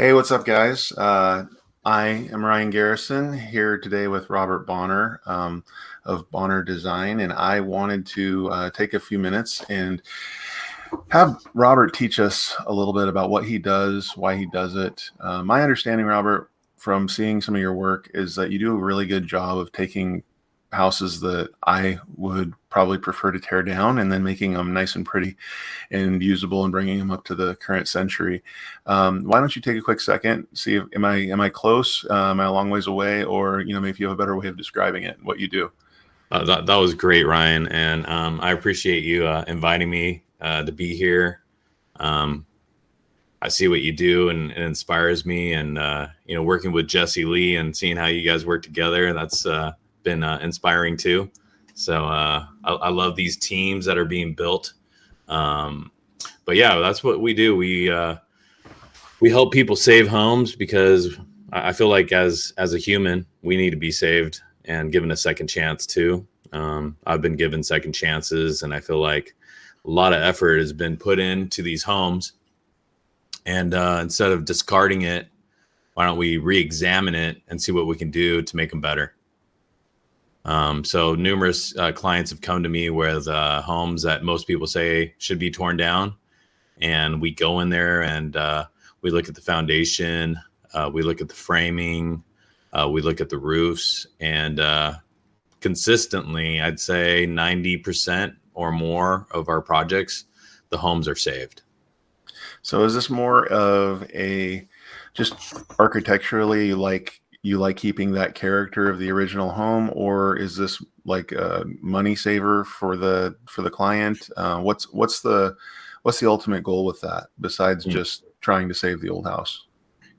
Hey, what's up, guys? I am Ryan Garrison here today with Robert Bonner of Bonner Design, and I wanted to take a few minutes and have Robert teach us a little bit about what he does, why he does it. My understanding, Robert, from seeing some of your work is that you do a really good job of taking houses that I would probably prefer to tear down and then making them nice and pretty and usable and bringing them up to the current century. Why don't you take a quick second, see if am I close? Am I a long ways away? Or maybe if you have a better way of describing it, what you do. That was great, Ryan, and I appreciate you inviting me to be here. Um, I see what you do, and it inspires me. And working with Jesse Lee and seeing how you guys work together, that's been inspiring too. So I love these teams that are being built. Um, but yeah, that's what we do. We help people save homes because I feel like as a human, we need to be saved and given a second chance too. I've been given second chances, and I feel like a lot of effort has been put into these homes. And instead of discarding it, why don't we re-examine it and see what we can do to make them better? So numerous clients have come to me with homes that most people say should be torn down, and we go in there and we look at the foundation, we look at the framing, we look at the roofs, and consistently, I'd say 90% or more of our projects, the homes are saved. So is this more of a just architecturally you like keeping that character of the original home, or is this like a money saver for the client? What's the ultimate goal with that besides Mm. just trying to save the old house?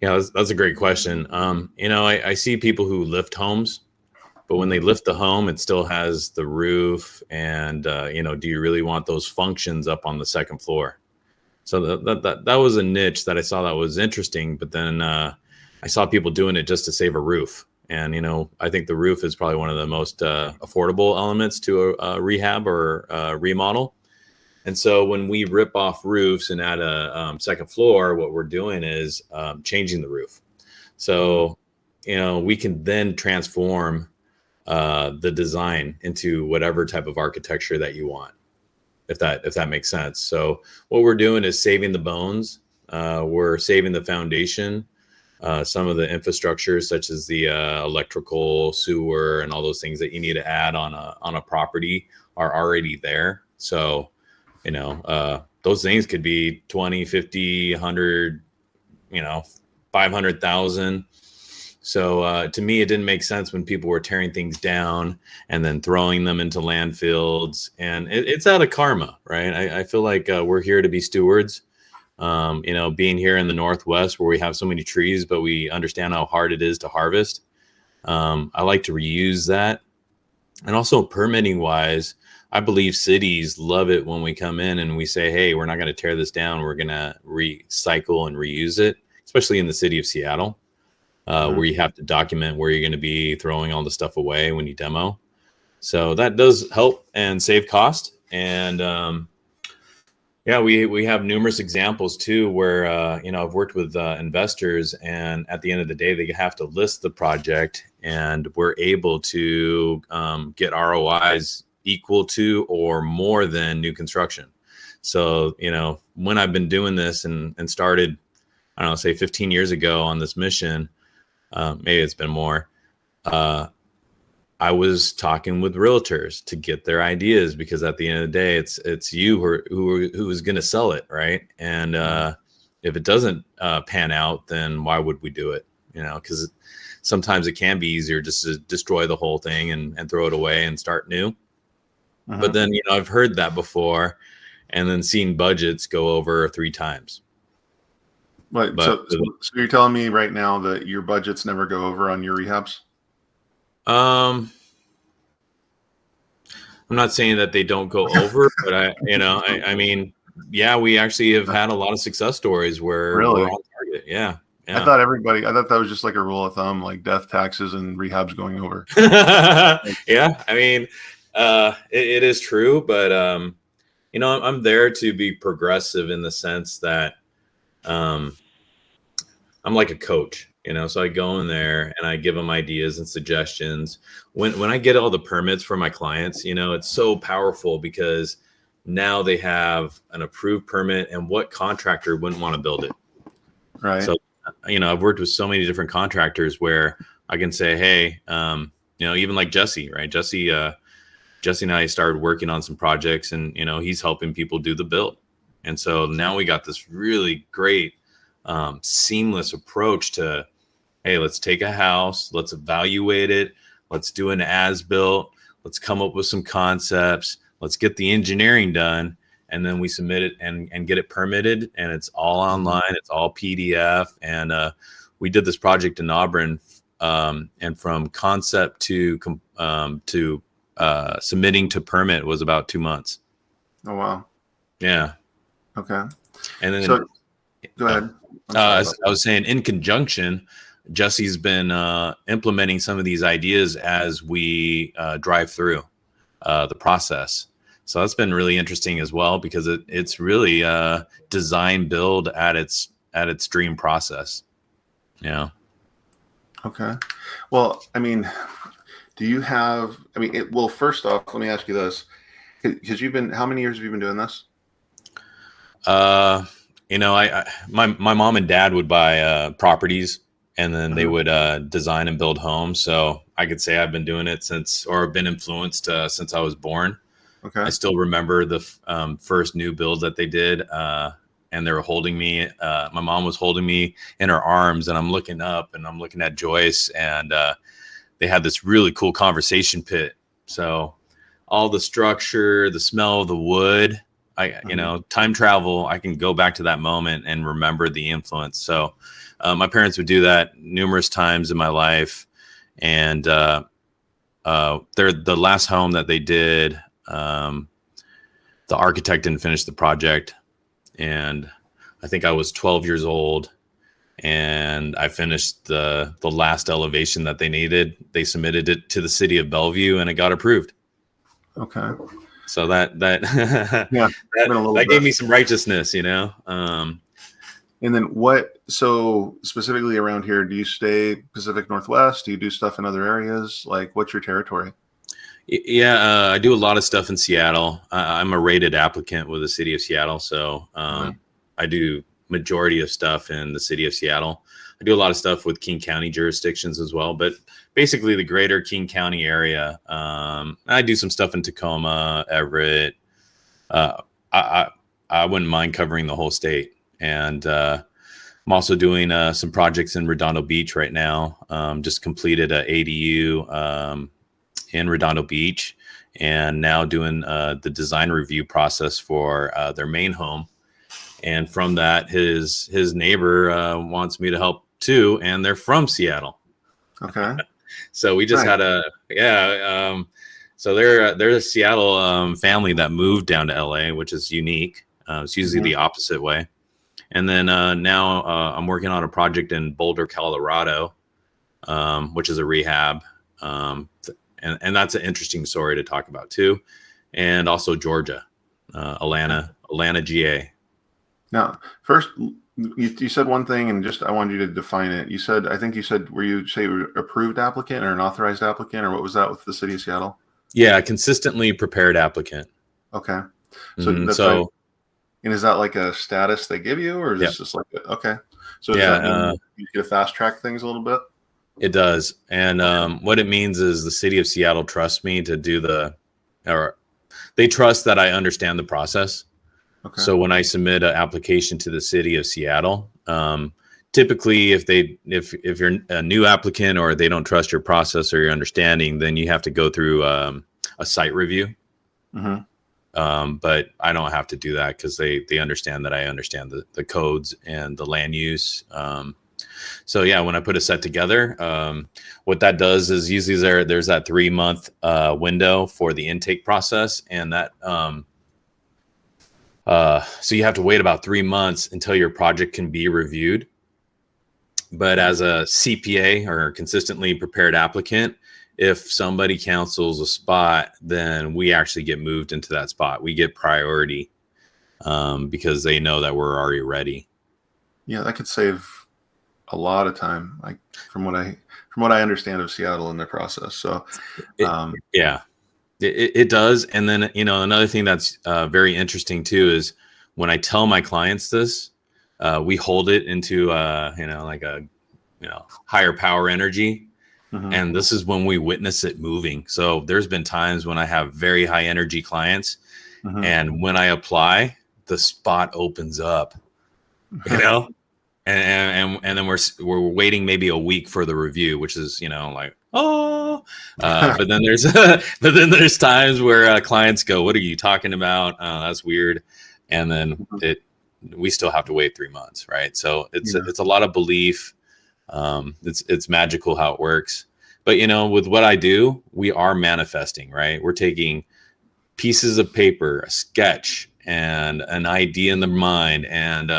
Yeah, that's a great question. I see people who lift homes, but when they lift the home, it still has the roof. And, do you really want those functions up on the second floor? So that was a niche that I saw that was interesting. But then I saw people doing it just to save a roof. And, I think the roof is probably one of the most affordable elements to a rehab or remodel. And so when we rip off roofs and add a second floor, what we're doing is changing the roof. So, we can then transform the design into whatever type of architecture that you want, if that makes sense. So what we're doing is saving the bones. We're saving the foundation. Some of the infrastructure, such as the electrical, sewer, and all those things that you need to add on a property, are already there. So those things could be 20, 50, 100, 500,000. So to me, it didn't make sense when people were tearing things down and then throwing them into landfills. And it's out of karma, right? I feel like we're here to be stewards. Being here in the Northwest where we have so many trees, but we understand how hard it is to harvest. I like to reuse that. And also permitting wise, I believe cities love it when we come in and we say, hey, we're not going to tear this down. We're going to recycle and reuse it, especially in the city of Seattle. Where you have to document where you're going to be throwing all the stuff away when you demo. So that does help and save cost. And we have numerous examples too, where I've worked with investors, and at the end of the day, they have to list the project, and we're able to get ROIs equal to or more than new construction. So when I've been doing this and started, I don't know, say 15 years ago on this mission. Maybe it's been more. I was talking with realtors to get their ideas, because at the end of the day, it's you who is going to sell it, right? And if it doesn't pan out, then why would we do it? Because sometimes it can be easier just to destroy the whole thing and throw it away and start new. But then I've heard that before, and then seen budgets go over 3 times. But so you're telling me right now that your budgets never go over on your rehabs? I'm not saying that they don't go over, but I mean, yeah, we actually have had a lot of success stories where Really? we're on target. Yeah. I thought that was just like a rule of thumb, like death, taxes, and rehabs going over. Yeah. I mean, it is true, but I'm there to be progressive in the sense that, I'm like a coach, so I go in there and I give them ideas and suggestions. When I get all the permits for my clients, it's so powerful because now they have an approved permit, and what contractor wouldn't want to build it? Right. So, I've worked with so many different contractors where I can say, hey, even like Jesse, right? Jesse and I started working on some projects, and he's helping people do the build. And so now we got this really great seamless approach to, hey, let's take a house, let's evaluate it, let's do an as-built, let's come up with some concepts, let's get the engineering done, and then we submit it and get it permitted, and it's all online, it's all PDF. And we did this project in Auburn, and from concept to submitting to permit was about 2 months. Oh, wow. Yeah. Okay. And then so go ahead. I was saying, in conjunction, Jesse's been implementing some of these ideas as we drive through the process. So that's been really interesting as well, because it's really design build at its dream process. Yeah. Okay. Well, I mean, do you have? I mean, well, first off, let me ask you this: because how many years have you been doing this? My mom and dad would buy properties, and then they would design and build homes. So I could say I've been doing it been influenced since I was born. Okay. I still remember the first new build that they did, and they were holding me. My mom was holding me in her arms, and I'm looking up, and I'm looking at Joyce, and they had this really cool conversation pit. So all the structure, the smell of the wood, time travel, I can go back to that moment and remember the influence. So my parents would do that numerous times in my life. And the last home that they did, the architect didn't finish the project. And I think I was 12 years old, and I finished the last elevation that they needed. They submitted it to the city of Bellevue, and it got approved. Okay. So that yeah, that gave me some righteousness, And then so specifically around here, do you stay Pacific Northwest? Do you do stuff in other areas? Like, what's your territory? Yeah, I do a lot of stuff in Seattle. I'm a rated applicant with the city of Seattle. So I do majority of stuff in the city of Seattle. I do a lot of stuff with King County jurisdictions as well, but basically the greater King County area. I do some stuff in Tacoma, Everett. I wouldn't mind covering the whole state. And I'm also doing some projects in Redondo Beach right now. Just completed a ADU in Redondo Beach, and now doing the design review process for their main home. And from that, his neighbor wants me to help too, and they're from Seattle. Okay. So we just had so they're a Seattle family that moved down to LA, which is unique. It's usually the opposite way. And then now I'm working on a project in Boulder, Colorado, which is a rehab. And that's an interesting story to talk about too. And also Georgia, Atlanta, GA. Now, first, you said one thing, and I wanted you to define it. I think you said, were you say approved applicant or an authorized applicant, or what was that with the city of Seattle? Yeah, consistently prepared applicant. Okay. So and is that like a status they give you, or is this just like okay? So does that mean you get to fast track things a little bit? It does. And what it means is the city of Seattle trusts me to do they trust that I understand the process. Okay. So when I submit an application to the city of Seattle, typically if you're a new applicant or they don't trust your process or your understanding, then you have to go through a site review. But I don't have to do that because they understand that I understand the codes and the land use. So yeah, when I put a set together, what that does is usually there's that 3-month window for the intake process, and that so you have to wait about 3 months until your project can be reviewed. But as a CPA or consistently prepared applicant, if somebody cancels a spot, then we actually get moved into that spot. We get priority because they know that we're already ready. Yeah, that could save a lot of time, like from what I understand of Seattle and their process. So, It, yeah, it does. And then, another thing that's very interesting too is when I tell my clients this, we hold it into, like a, higher power energy. mhm. And this is when we witness it moving. So there's been times when I have very high energy clients, Mhm. and when I apply, the spot opens up, you know, and then we're waiting maybe a week for the review, which is like, oh, but then there's but then there's times where clients go, what are you talking about? That's weird. And then we still have to wait 3 months, right? So Yeah. it's a lot of belief. It's magical how it works. But with what I do, we are manifesting, right? We're taking pieces of paper, a sketch, and an idea in the mind, and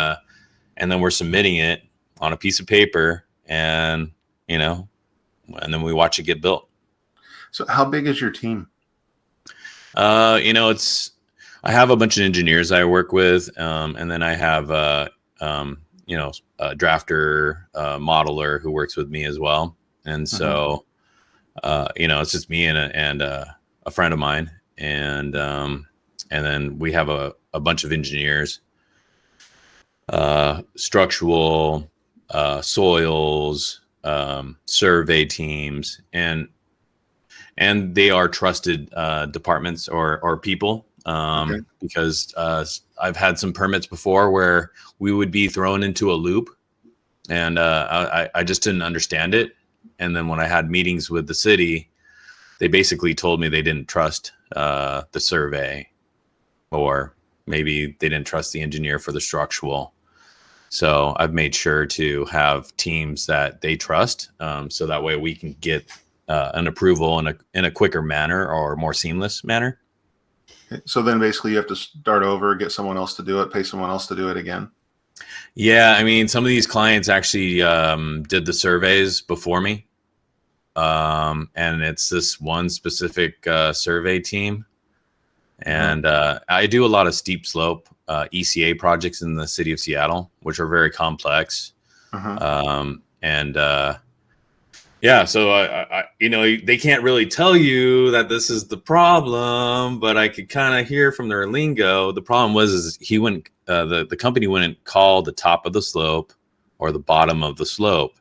then we're submitting it on a piece of paper, and and then we watch it get built. So how big is your team? It's I have a bunch of engineers I work with, and then I have a drafter, modeler who works with me as well, and so it's just me and a friend of mine, and then we have a bunch of engineers, structural, soils, survey teams, and they are trusted departments or people, Okay. because I've had some permits before where we would be thrown into a loop, and I just didn't understand it. And then when I had meetings with the city, they basically told me they didn't trust the survey, or maybe they didn't trust the engineer for the structural. So I've made sure to have teams that they trust, so that way we can get an approval in a quicker manner or more seamless manner. So then basically you have to start over, get someone else to do it, pay someone else to do it again. Yeah, I mean, some of these clients actually did the surveys before me, and it's this one specific survey team. And I do a lot of steep slope ECA projects in the city of Seattle, which are very complex. And yeah, so they can't really tell you that this is the problem, but I could kind of hear from their lingo. The problem is he wouldn't, the company wouldn't call the top of the slope or the bottom of the slope.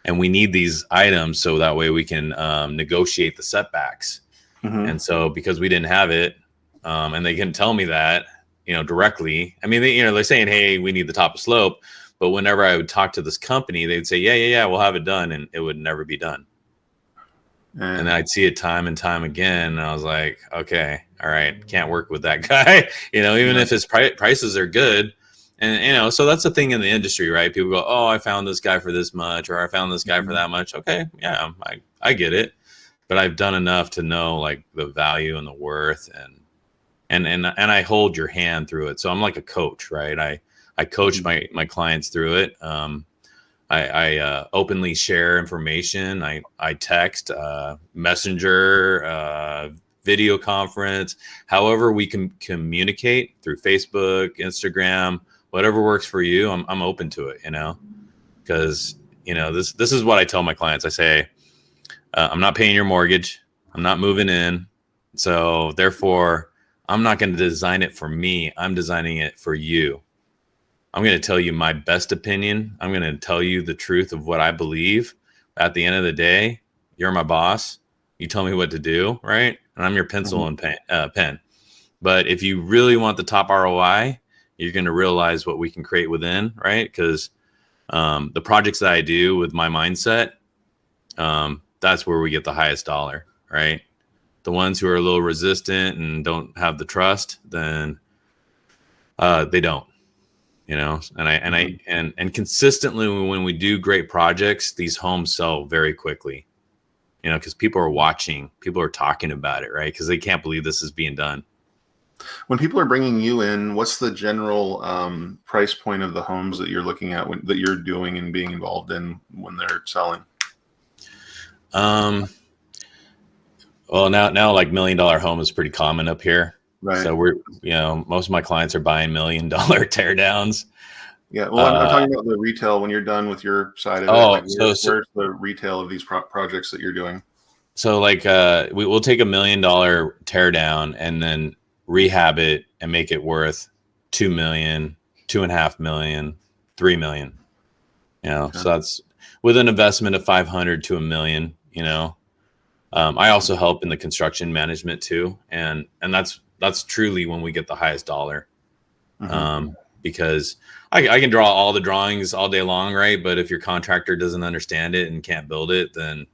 And we need these items so that way we can negotiate the setbacks. And so because we didn't have it, and they couldn't tell me that, directly. I mean, they're saying, hey, we need the top of slope. But whenever I would talk to this company, they'd say, yeah, we'll have it done. And it would never be done. And then I'd see it time and time again. And I was like, okay, all right, can't work with that guy, even if his prices are good. And, so that's the thing in the industry, right? People go, oh, I found this guy for this much, or I found this guy for that much. Okay, yeah, I get it. But I've done enough to know like the value and the worth, and I hold your hand through it. So I'm like a coach, right? I coach my clients through it. I openly share information. I text, messenger, video conference, however we can communicate through Facebook, Instagram, whatever works for you. I'm open to it, because this is what I tell my clients. I say, I'm not paying your mortgage. I'm not moving in. So therefore, I'm not going to design it for me. I'm designing it for you. I'm going to tell you my best opinion. I'm going to tell you the truth of what I believe. At the end of the day, you're my boss. You tell me what to do, right? And I'm your pencil and pen. But if you really want the top ROI, you're going to realize what we can create within, right? Because the projects that I do with my mindset, that's where we get the highest dollar, right? The ones who are a little resistant and don't have the trust, then they don't, and consistently when we do great projects, these homes sell very quickly, because people are watching, people are talking about it, right? Because they can't believe this is being done. When people are bringing you in, what's the general price point of the homes that you're looking at, that you're doing and being involved in when they're selling? Well, now like $1 million home is pretty common up here. Right. So we're, most of my clients are buying $1 million teardowns. Yeah. Well, I'm Uh, talking about the retail when you're done with your side of it. oh, Like, so where's the retail of these projects that you're doing? So like we'll take $1 million tear down and then rehab it and make it worth 2 million, 2.5 million, 3 million. Okay. So that's with an investment of 500 to $1 million. I also help in the construction management too, and that's truly when we get the highest dollar. Mm-hmm. Because I can draw all the drawings all day long, right? But if your contractor doesn't understand it and can't build it, then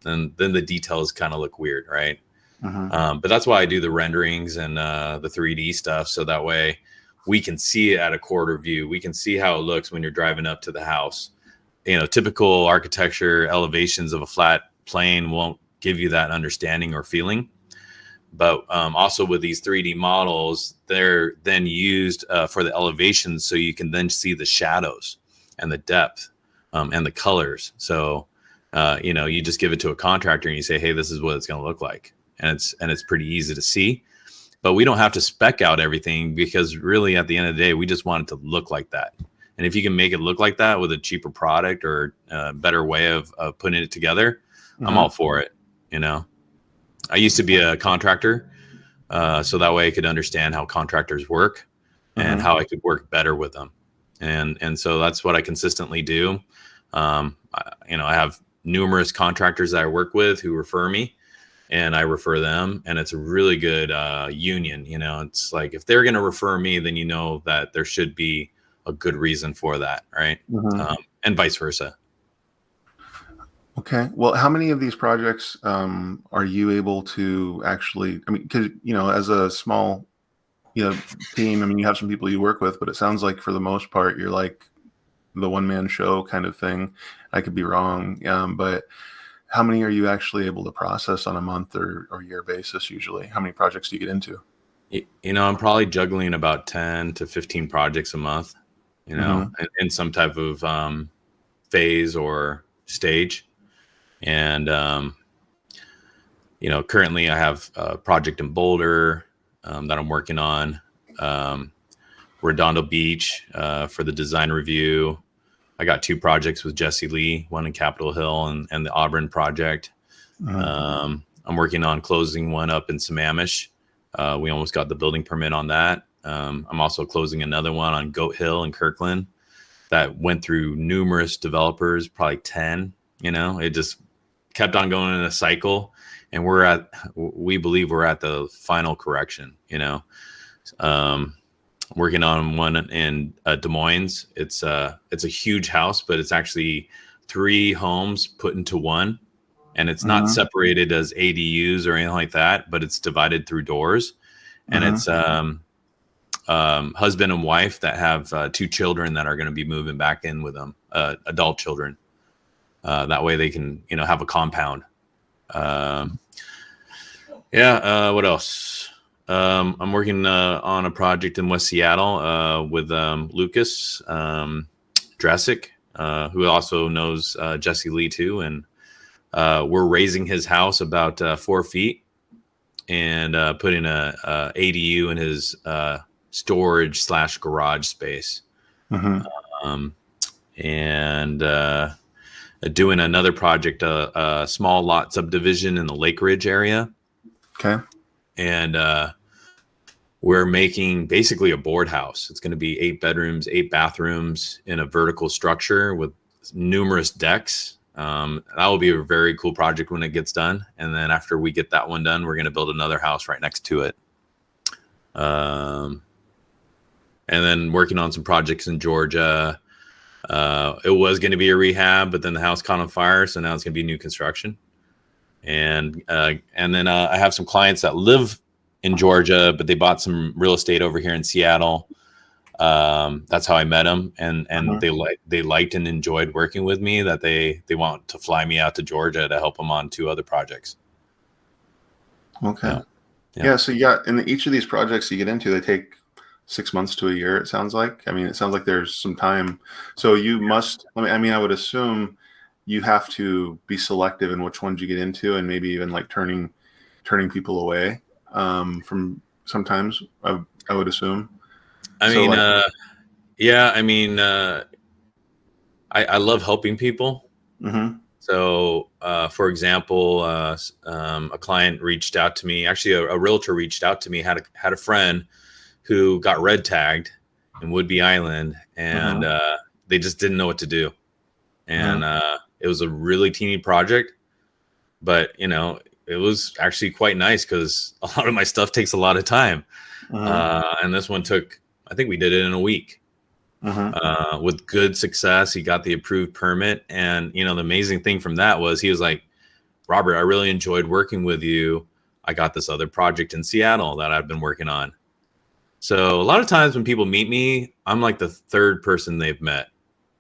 the details kind of look weird, right? Mm-hmm. But that's why I do the renderings and the 3D stuff, so that way we can see it at a quarter view. We can see how it looks when you're driving up to the house. Typical architecture elevations of a flat plane won't give you that understanding or feeling. But also with these 3D models, they're then used for the elevations, so you can then see the shadows and the depth and the colors. You just give it to a contractor and you say, "Hey, this is what it's going to look like," and it's pretty easy to see. But we don't have to spec out everything because really, at the end of the day, we just want it to look like that. And if you can make it look like that with a cheaper product or a better way of putting it together, I'm Mm-hmm. all for it. You know, I used to be a contractor, so that way I could understand how contractors work and Mm-hmm. how I could work better with them. And so that's what I consistently do. I have numerous contractors that I work with who refer me, and I refer them, and it's a really good union. It's like if they're going to refer me, then that there should be a good reason for that, right? Mm-hmm. And vice versa. Okay. Well, how many of these projects are you able to actually? I mean, because as a small team, I mean, you have some people you work with, but it sounds like for the most part, you're like the one man show kind of thing. I could be wrong, but how many are you actually able to process on a month or year basis usually? How many projects do you get into? I'm probably juggling about 10 to 15 projects a month, Mm-hmm. in some type of phase or stage. And currently I have a project in Boulder that I'm working on. Um, Redondo Beach for the design review. I got two projects with Jesse Lee, one in Capitol Hill and the Auburn project. Mm-hmm. I'm working on closing one up in Sammamish. We almost got the building permit on that. I'm also closing another one on Goat Hill in Kirkland that went through numerous developers, probably 10. It just kept on going in a cycle, and we believe we're at the final correction. Um, Working on one in Des Moines. It's a huge house, but it's actually three homes put into one, and it's not Mm-hmm. separated as ADUs or anything like that, but it's divided through doors, and Mm-hmm. it's husband and wife that have two children that are going to be moving back in with them, adult children. That way they can have a compound. Um, yeah. What else? I'm working on a project in West Seattle with Lucas Dressick, who also knows Jesse Lee too, and we're raising his house about 4 feet and putting a ADU in his storage / garage space, Mm-hmm. um, and doing another project, a small lot subdivision in the Lake Ridge area, Okay. and we're making basically a board house. It's going to be 8 bedrooms, 8 bathrooms in a vertical structure with numerous decks. That will be a very cool project when it gets done. And then after we get that one done, we're going to build another house right next to it. Um, and then working on some projects in Georgia. It was going to be a rehab, but then the house caught on fire, so now it's going to be new construction. And then I have some clients that live in Georgia, but they bought some real estate over here in Seattle. That's how I met them, and Mm-hmm. they liked and enjoyed working with me. That they want to fly me out to Georgia to help them on 2 other projects. Okay. Yeah, yeah. Yeah. So you got in each of these projects you get into, they take 6 months to a year. It sounds like. I mean, it sounds like there's some time. So you must. I would assume you have to be selective in which ones you get into, and maybe even like turning people away from sometimes. I would assume. I So mean, like. Yeah, I mean, I love helping people. Mm-hmm. So, for example, a client reached out to me. Actually, a realtor reached out to me. Had a friend who got red tagged in Woodby Island, and Mm-hmm. they just didn't know what to do. Mm-hmm. And it was a really teeny project, but it was actually quite nice because a lot of my stuff takes a lot of time. Mm-hmm. And this one took, I think we did it in a week. Mm-hmm. With good success. He got the approved permit. And, the amazing thing from that was he was like, Robert, I really enjoyed working with you. I got this other project in Seattle that I've been working on. So a lot of times when people meet me, I'm like the third person they've met.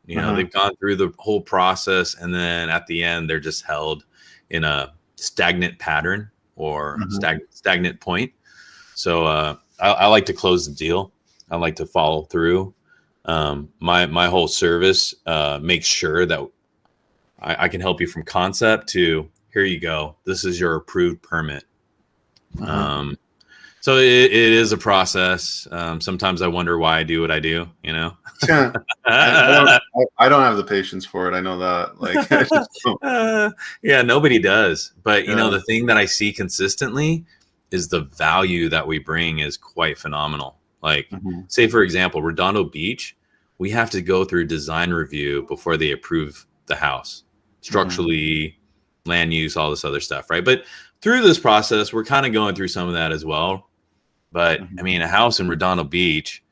Mm-hmm. They've gone through the whole process, and then at the end, they're just held in a stagnant pattern or Mm-hmm. stagnant point. So I like to close the deal. I like to follow through. My whole service makes sure that I can help you from concept to here you go. This is your approved permit. Mm-hmm. Um, so it is a process. Sometimes I wonder why I do what I do. Yeah. I don't have the patience for it. I know that. Like, I just don't. Yeah, nobody does. But Yeah. the thing that I see consistently is the value that we bring is quite phenomenal. Like, Mm-hmm. say for example, Redondo Beach, we have to go through design review before they approve the house, Mm-hmm. structurally, land use, all this other stuff, right? But through this process, we're kind of going through some of that as well. But I Mm-hmm. mean, a house in Redondo Beach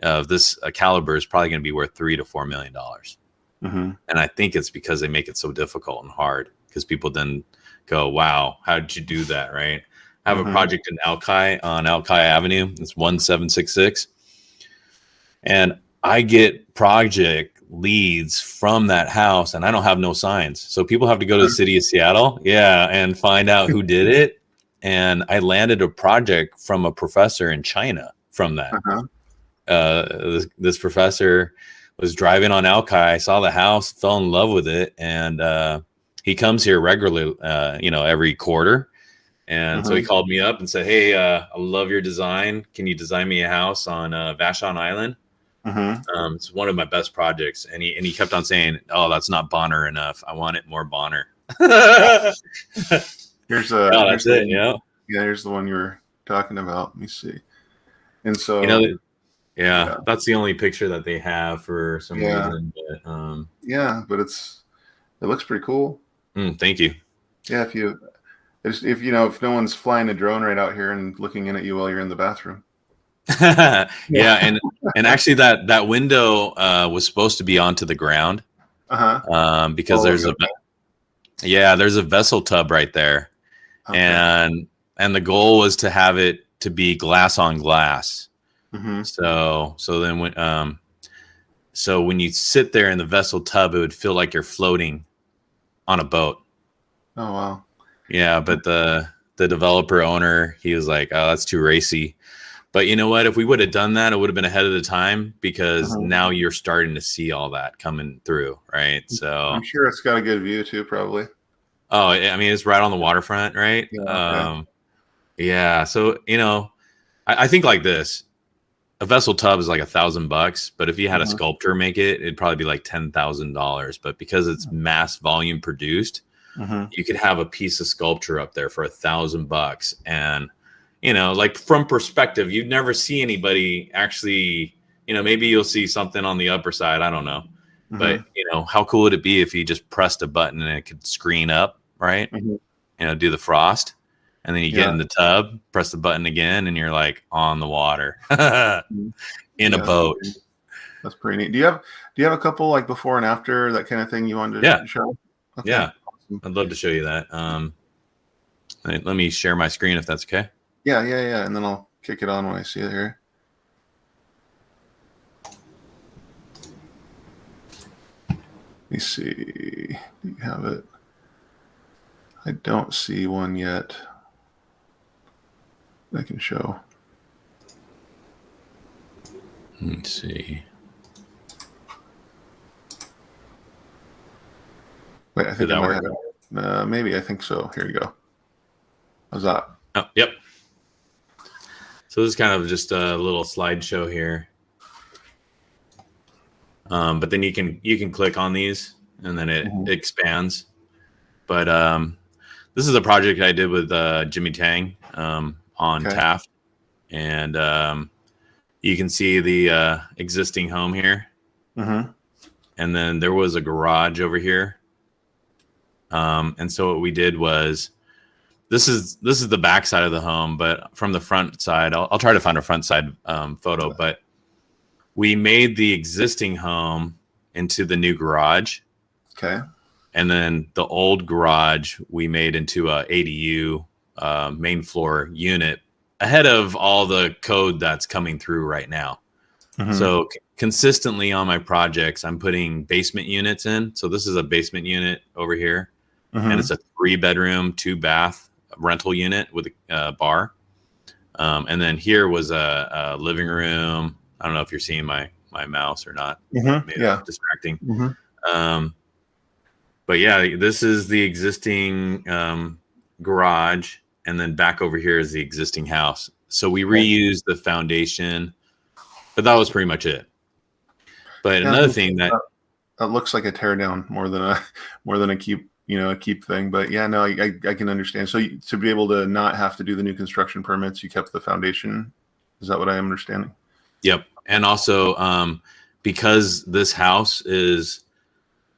of this caliber is probably going to be worth $3 to $4 million. Mm-hmm. And I think it's because they make it so difficult and hard because people then go, wow, how did you do that? Right. I have a Mm-hmm. project in Alki on Alki Avenue. It's 1766. And I get project leads from that house and I don't have no signs. So people have to go to the city of Seattle. Yeah. And find out who did it. And I landed a project from a professor in China from that. Uh-huh. This professor was driving on Alki, saw the house, fell in love with it, and he comes here regularly, every quarter. And so he Mm-hmm. called me up and said, "Hey, I love your design. Can you design me a house on Vashon Island? Mm-hmm. It's one of my best projects." And he kept on saying, "Oh, that's not Bonner enough. I want it more Bonner." Oh, Here's that's the it. one. Yeah, here's the one you were talking about. Let me see. And You know, so, yeah, yeah, that's the only picture that they have for some yeah, reason. But yeah. But it looks pretty cool. thank you. Yeah, if no one's flying a drone right out here and looking in at you while you're in the bathroom. Yeah, Yeah. and actually that window was supposed to be onto the ground Uh-huh. because Oh, there's a vessel tub right there, okay. and the goal was to have it to be glass on glass. Mm-hmm. So when you sit there in the vessel tub, it would feel like you're floating on a boat. Oh, wow. Yeah, but the developer owner, he was like, "Oh, that's too racy." But you know what? If we would have done that, it would have been ahead of the time because Uh-huh. now you're starting to see all that coming through, right? I'm So, sure it's got a good view too, probably. oh, I mean, it's right on the waterfront, right? Yeah, yeah. Yeah. So, I think like this: a vessel tub is like $1,000, but if you had a Mm-hmm. sculptor make it, it'd probably be like $10,000. But because it's mass volume produced, Mm-hmm. you could have a piece of sculpture up there for $1,000, and like from perspective, you'd never see anybody actually. Maybe you'll see something on the upper side. I don't know, but Mm-hmm. how cool would it be if you just pressed a button and it could screen up, right? Mm-hmm. Do the frost, and then you get Yeah. in the tub, press the button again, and you're like on the water Mhm. in a Yeah, boat. that's pretty neat. Do you have a couple like before and after that kind of thing you wanted Yeah, to show? Okay. yeah. Awesome. I'd love to show you that. Let me share my screen if that's okay. Yeah, yeah, yeah. And then I'll kick it on when I see it here. Let me see. Do you have it? I don't see one yet. I can show. Let's see. Wait, I Did think I that might work? have it. Maybe I think so. Here you go. How's that? Oh, yep. So this is kind of just a little slideshow here. But then you can click on these and then it expands. But this is a project I did with Jimmy Tang on Taft, and you can see the existing home here. And then there was a garage over here. And so what we did was, this is the back side of the home, but from the front side, I'll try to find a front side photo. But we made the existing home into the new garage. Okay. And then the old garage we made into a ADU main floor unit ahead of all the code that's coming through right now. So consistently on my projects, I'm putting basement units in. So this is a basement unit over here, and it's a 3-bedroom, 2-bath rental unit with a bar. And then here was a living room. I don't know if you're seeing my mouse or not. Maybe that's distracting. But yeah, this is the existing garage, and then back over here is the existing house. So we reused the foundation, but that was pretty much it. But another thing that looks like a tear down more than a keep thing. But yeah, no, I can understand. So to be able to not have to do the new construction permits, you kept the foundation. Is that what I'm understanding? Yep. And also because this house is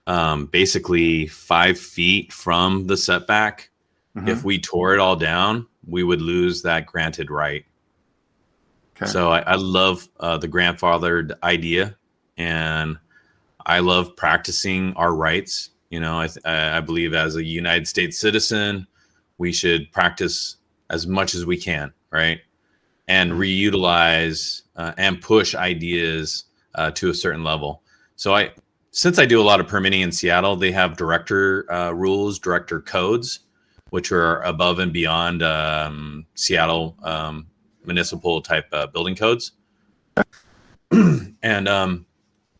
basically 5 feet from the setback, if we tore it all down, we would lose that granted right. So I love the grandfathered idea, and I love practicing our rights. You know, I believe as a United States citizen, we should practice as much as we can, right? And reutilize and push ideas to a certain level. So since I do a lot of permitting in Seattle, they have director rules, director codes, which are above and beyond Seattle municipal type building codes. And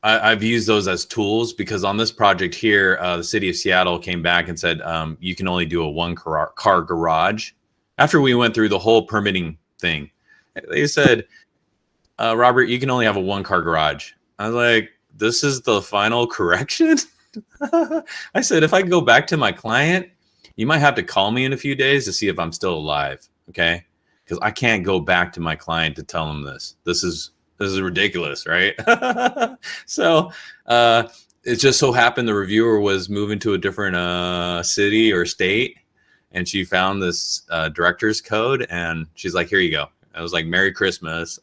I've used those as tools, because on this project here, the city of Seattle came back and said, you can only do a 1-car garage. After we went through the whole permitting thing, they said, Robert, you can only have a 1-car garage. I was like, this is the final correction? I said, if I go back to my client, you might have to call me in a few days to see if I'm still alive. Okay. Because I can't go back to my client to tell them this. This is ridiculous, right? So it just so happened the reviewer was moving to a different city or state, and she found this director's code, and she's like, here you go. I was like, Merry Christmas.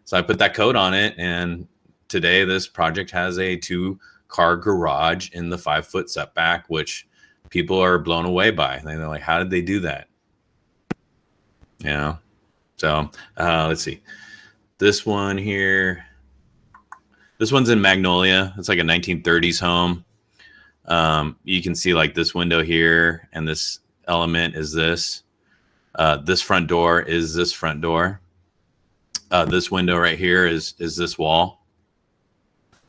So I put that code on it, and today this project has a 2-car garage in the 5-foot setback, which people are blown away by. They're like, how did they do that? You know? So let's see. This one here, this one's in Magnolia. It's like a 1930s home. You can see like this window here, and this element is this. This front door is this front door. This window right here is this wall.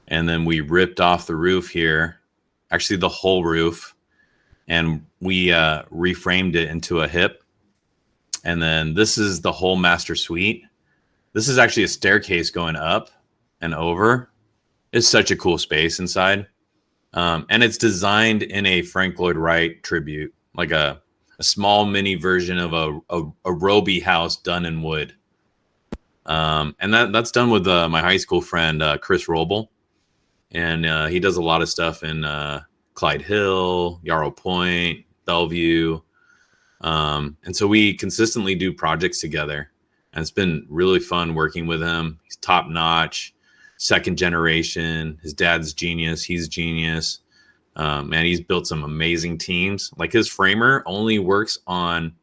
And then we ripped off the roof here, actually the whole roof, and we reframed it into a hip. And then this is the whole master suite. This is actually a staircase going up and over. It's such a cool space inside. And it's designed in a Frank Lloyd Wright tribute, like a small mini version of a Roby house done in wood. And that's done with my high school friend, Chris Roble. And he does a lot of stuff in Clyde Hill, Yarrow Point, Bellevue. And so we consistently do projects together. And it's been really fun working with him. He's top notch, second generation. His dad's genius. He's genius. Man, he's built some amazing teams. Like his framer only works on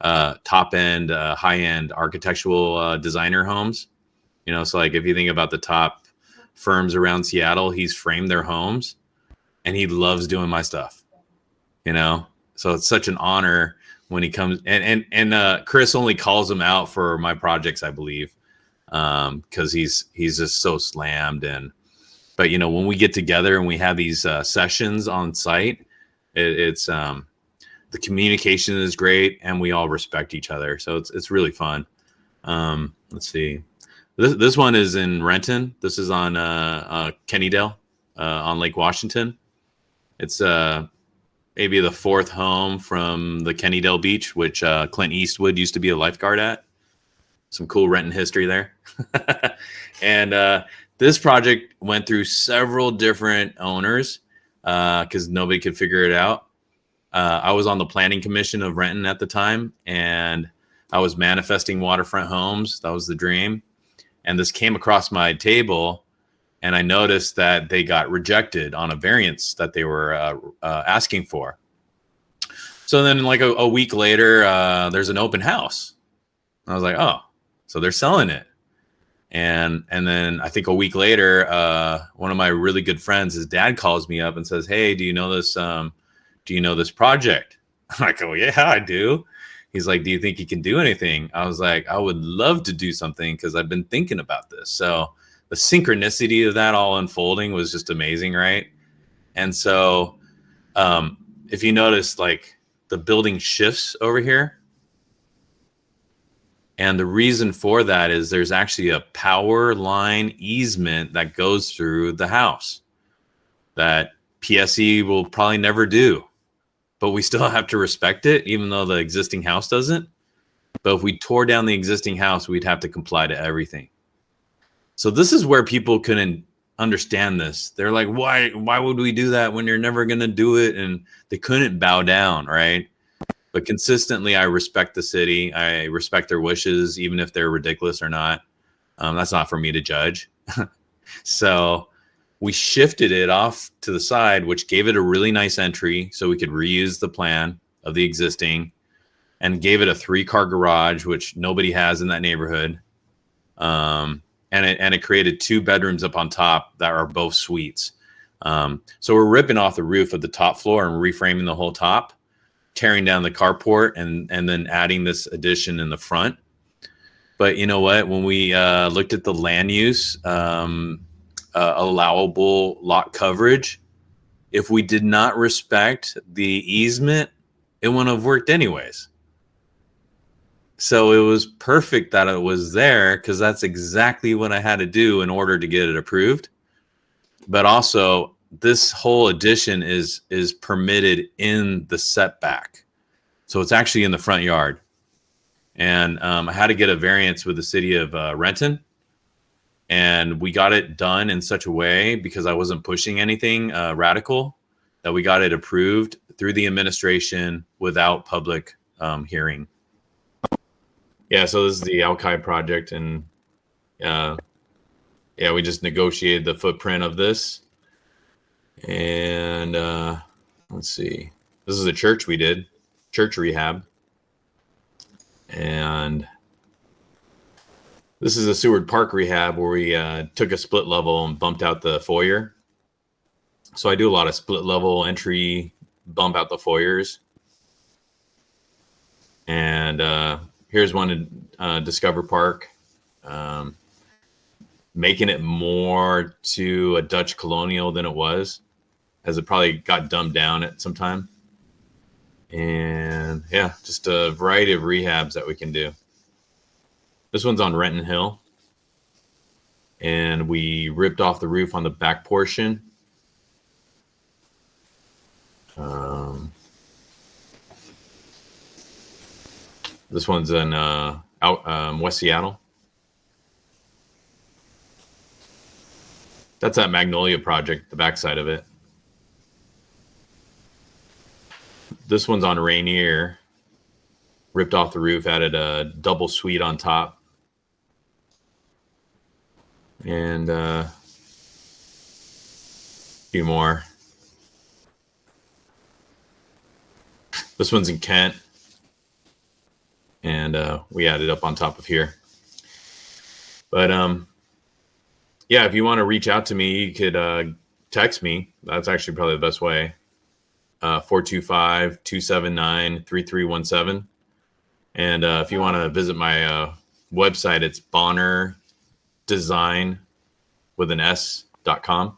top end, high end architectural designer homes. You know, so like if you think about the top firms around Seattle, he's framed their homes, and he loves doing my stuff. You know, so it's such an honor when he comes, and Chris only calls him out for my projects, I believe, because he's just so slammed. But you know, when we get together and we have these sessions on site, it's the communication is great, and we all respect each other, so it's really fun. Let's see, This one is in Renton. This is on Kennydale on Lake Washington. It's maybe the fourth home from the Kennydale beach, which Clint Eastwood used to be a lifeguard at. Some cool Renton history there. And this project went through several different owners because nobody could figure it out. I was on the planning commission of Renton at the time, and I was manifesting waterfront homes. That was the dream. And this came across my table, and I noticed that they got rejected on a variance that they were asking for. So then like a week later, there's an open house. I was like, oh, so they're selling it. And then I think a week later, one of my really good friends, his dad calls me up and says, hey, do you know this project? I'm like, oh yeah, I do. He's like, do you think you can do anything? I was like, I would love to do something because I've been thinking about this. So the synchronicity of that all unfolding was just amazing, right? And so if you notice, like the building shifts over here. And the reason for that is there's actually a power line easement that goes through the house that PSE will probably never do. But we still have to respect it, even though the existing house doesn't. But if we tore down the existing house, we'd have to comply to everything. So this is where people couldn't understand this. They're like, why would we do that when you're never going to do it? And they couldn't bow down, right? But consistently, I respect the city. I respect their wishes, even if they're ridiculous or not. That's not for me to judge. So we shifted it off to the side, which gave it a really nice entry so we could reuse the plan of the existing, and gave it a 3-car garage, which nobody has in that neighborhood. And it created 2 bedrooms up on top that are both suites. So we're ripping off the roof of the top floor and reframing the whole top, tearing down the carport, and then adding this addition in the front. But you know what? When we looked at the land use, allowable lot coverage, if we did not respect the easement, it wouldn't have worked anyways. So it was perfect that it was there, because that's exactly what I had to do in order to get it approved. But also, this whole addition is permitted in the setback. So it's actually in the front yard. And I had to get a variance with the city of Renton. And we got it done in such a way, because I wasn't pushing anything radical, that we got it approved through the administration without public hearing. Yeah, so this is the Alki project, and we just negotiated the footprint of this. And let's see, this is a church we did, church rehab. And this is a Seward Park rehab where we took a split level and bumped out the foyer. So I do a lot of split level entry, bump out the foyers. And here's one in Discover Park, making it more to a Dutch colonial than it was, as it probably got dumbed down at some time. And yeah, just a variety of rehabs that we can do. This one's on Renton Hill, and we ripped off the roof on the back portion. This one's in West Seattle. That's that Magnolia project, the backside of it. This one's on Rainier. Ripped off the roof, added a double suite on top. And a few more. This one's in Kent. And we added up on top of here. But yeah, if you want to reach out to me, you could text me. That's actually probably the best way. 425-279-3317. And if you want to visit my website, it's bonnerdesign with an S.com.